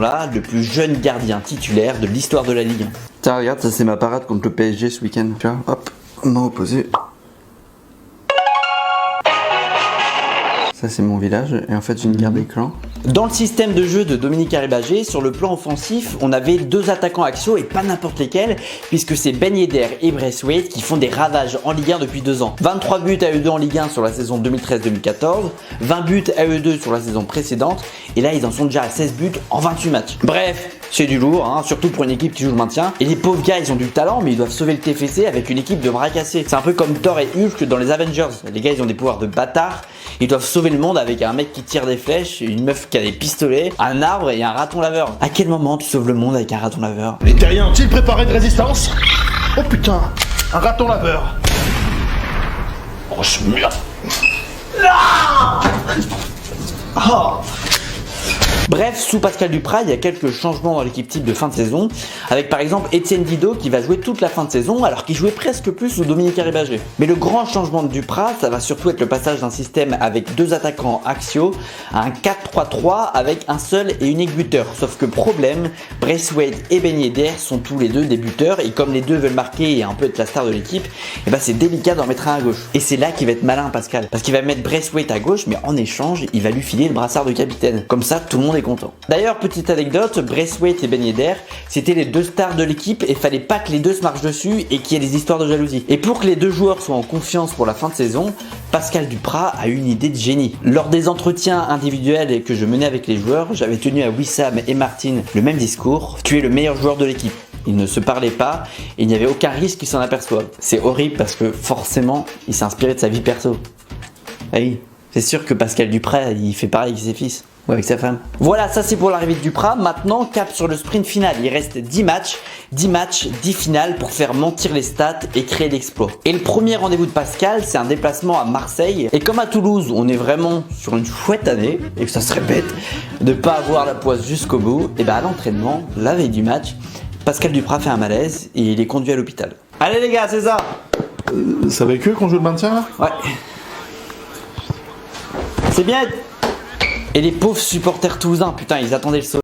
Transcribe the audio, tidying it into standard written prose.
saison-là le plus jeune gardien titulaire de l'histoire de la Ligue 1. Tiens, regarde, ça c'est ma parade contre le PSG ce week-end. Tu vois, hop, main opposée. Ça c'est mon village et en fait j'ai une guerre des clans. Dans le système de jeu de Dominique Arribagé, sur le plan offensif, on avait deux attaquants axiaux et pas n'importe lesquels, puisque c'est Ben Yedder et Braithwaite qui font des ravages en Ligue 1 depuis 2 ans. 23 buts à eux deux en Ligue 1 sur la saison 2013-2014, 20 buts à eux deux sur la saison précédente, et là ils en sont déjà à 16 buts en 28 matchs. Bref, c'est du lourd, hein, surtout pour une équipe qui joue le maintien. Et les pauvres gars, ils ont du talent, mais ils doivent sauver le TFC avec une équipe de bras cassés. C'est un peu comme Thor et Hulk dans les Avengers. Les gars, ils ont des pouvoirs de bâtards. Ils doivent sauver le monde avec un mec qui tire des flèches, une meuf qui a des pistolets, un arbre et un raton laveur. À quel moment tu sauves le monde avec un raton laveur? Les terriens ont-ils préparé de résistance? Oh putain, un raton laveur. Oh, je merde. Bref, sous Pascal Duprat, il y a quelques changements dans l'équipe type de fin de saison, avec par exemple Étienne Didot qui va jouer toute la fin de saison alors qu'il jouait presque plus sous Dominique Arribagé. Mais le grand changement de Duprat, ça va surtout être le passage d'un système avec deux attaquants axiaux à un 4-3-3 avec un seul et unique buteur. Sauf que problème, Braithwaite et Ben Yedder sont tous les deux des buteurs et comme les deux veulent marquer et un peu être la star de l'équipe, et c'est délicat d'en mettre un à gauche. Et c'est là qu'il va être malin Pascal, parce qu'il va mettre Braithwaite à gauche mais en échange, il va lui filer le brassard de capitaine. Comme ça, tout le monde est content. D'ailleurs, petite anecdote, Braithwaite et Ben Yedder, c'était les deux stars de l'équipe et fallait pas que les deux se marchent dessus et qu'il y ait des histoires de jalousie. Et pour que les deux joueurs soient en confiance pour la fin de saison, Pascal Duprat a eu une idée de génie. Lors des entretiens individuels que je menais avec les joueurs, j'avais tenu à Wissam et Martin le même discours: tu es le meilleur joueur de l'équipe. Ils ne se parlaient pas et il n'y avait aucun risque qu'ils s'en aperçoivent. C'est horrible parce que forcément, il s'est inspiré de sa vie perso. Ah oui, c'est sûr que Pascal Duprat, il fait pareil avec ses fils. Ou avec sa femme. Voilà, ça c'est pour l'arrivée de Duprat. Maintenant, cap sur le sprint final. Il reste 10 matchs, 10 finales pour faire mentir les stats et créer l'exploit. Et le premier rendez-vous de Pascal, c'est un déplacement à Marseille. Et comme à Toulouse, on est vraiment sur une chouette année, et que ça serait bête de pas avoir la poisse jusqu'au bout, et à l'entraînement, la veille du match, Pascal Duprat fait un malaise et il est conduit à l'hôpital. Allez les gars, c'est ça. C'est avec eux qu'on joue le maintien là? Ouais. C'est bien. Et les pauvres supporters toulousains, putain, ils attendaient le saut.